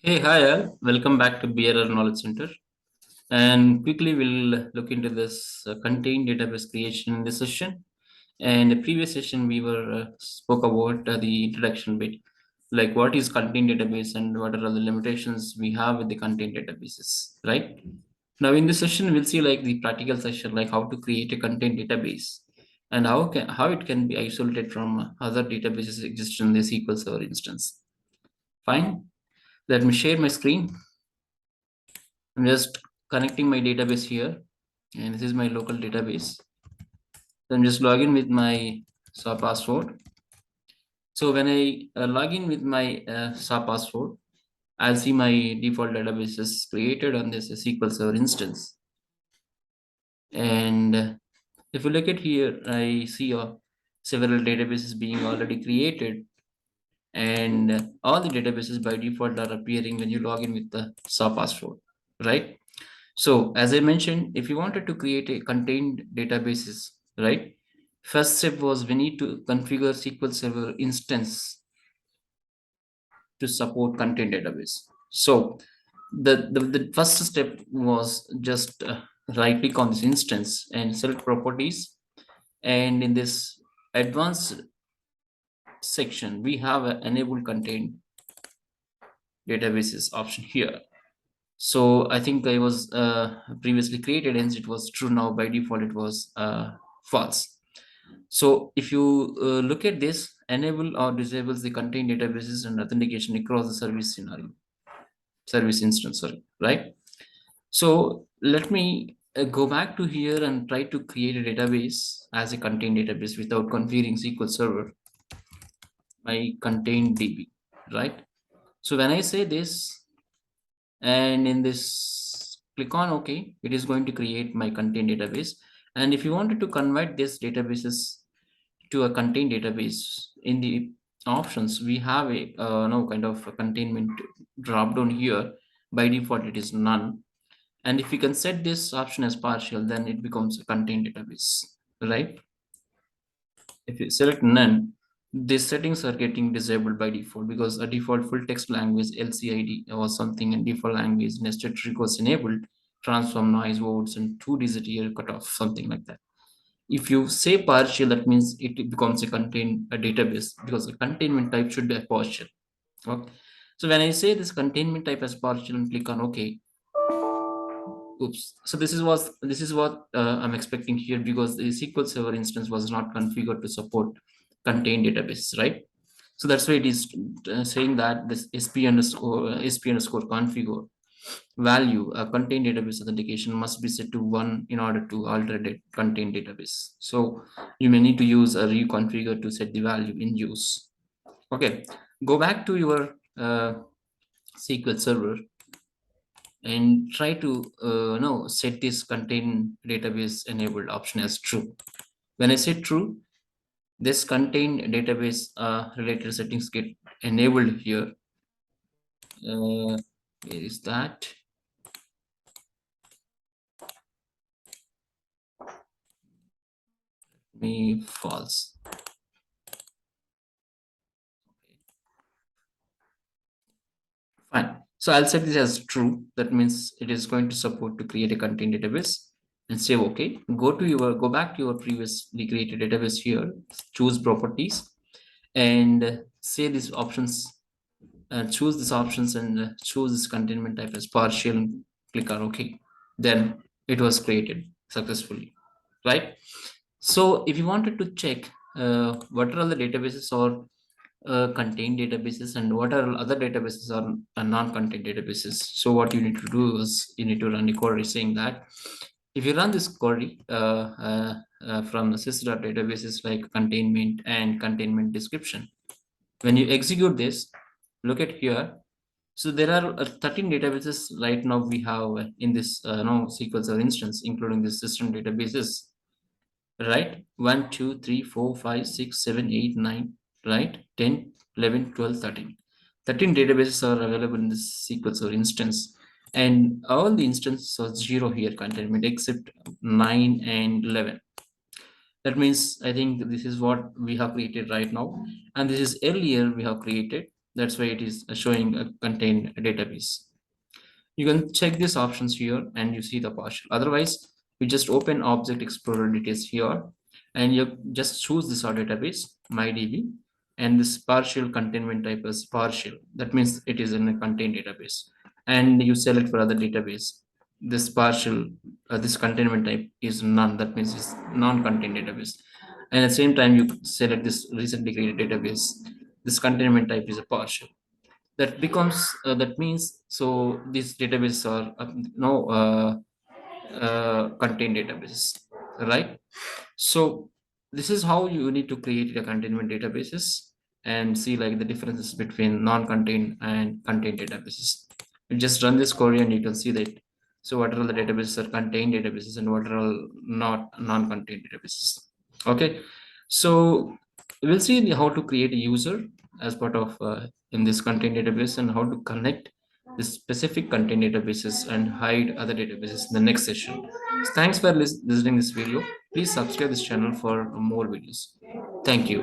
Hey, hi all. Welcome back to BRR Knowledge Center. And quickly, we'll look into this contained database creation in this session. And the previous session, we were spoke about the introduction bit, like what is contained database and what are the limitations we have with the contained databases, right? Now, in this session, we'll see like the practical session, like how to create a contained database and how it can be isolated from other databases exist in the SQL Server instance. Fine. Let me share my screen. I'm just connecting my database here, and this is my local database. So I'm just login with my SA password. So when I log in with my SA password, I'll see my default database is created on this SQL Server instance. And if you look at here, I see several databases being already created, and all the databases by default are appearing when you log in with the SA password, right? So as I mentioned, if you wanted to create a contained databases, right? First step was we need to configure SQL Server instance to support contained database. So the first step was just right click on this instance and select properties. And in this advanced section, we have a enable contained databases option here. So I think I was previously created, hence it was true. Now by default it was false. So if you look at this, enable or disables the contained databases and authentication across the service scenario, service instance, sorry, right? So let me go back to here and try to create a database as a contained database without configuring SQL Server, my contained DB, right? So when I say this, and in this click on OK, it is going to create my contained database. And if you wanted to convert this databases to a contained database, in the options we have a no kind of a containment drop down here. By default it is none, and if you can set this option as partial, then it becomes a contained database, right? If you select none, these settings are getting disabled by default because a default full text language LCID or something in default language nested trig was enabled, transform noise votes and 2-digit year cutoff, something like that. If you say partial, that means it becomes a database because the containment type should be a partial. Okay. So when I say this containment type as partial and click on OK, oops. So this is what I'm expecting here because the SQL Server instance was not configured to support contained databases, right? So that's why it is saying that this SP underscore configure value contained database authentication must be set to 1 in order to alter the contained database. So you may need to use a reconfigure to set the value in use. Okay, go back to your SQL Server and try to no set this contain database enabled option as true. When I say true, this contain database related settings get enabled here. Where is that? Me false. Fine. So I'll set this as true. That means it is going to support to create a contained database and say okay. Go back to your previously created database here. Choose properties and say these options. Choose these options and choose this containment type as partial. And click on OK. Then it was created successfully, right? So if you wanted to check what are all the databases or contained databases and what are other databases or non-contained databases. So what you need to do is you need to run a query saying that if you run this query from sys.databases like containment and containment description, when you execute this, look at here. So there are 13 databases right now we have in this no SQL Server instance, including the system databases, right? 1 2 3 4 5 6 7 8 9, right? 10 11 12 13. 13 databases are available in this SQL Server instance, and all the instances are zero here containment except 9 and 11. That means I think this is what we have created right now, and this is earlier we have created. That's why it is showing a contained database. You can check these options here and you see the partial. Otherwise, you just open Object Explorer details here and you just choose this our database, MyDB, and this partial containment type is partial. That means it is in a contained database. And you select for other database. This partial, this containment type is none. That means it's non-contained database. And at the same time, you select this recently created database. This containment type is a partial. That means so these databases are contained databases, right? So this is how you need to create a containment databases and see like the differences between non-contained and contained databases. You just run this query and you can see that. So what are all the databases are contained databases and what are all not non-contained databases. Okay, so we'll see how to create a user as part of in this contained database and how to connect the specific contained databases and hide other databases in the next session. So thanks for listening this video. Please subscribe this channel for more videos. Thank you.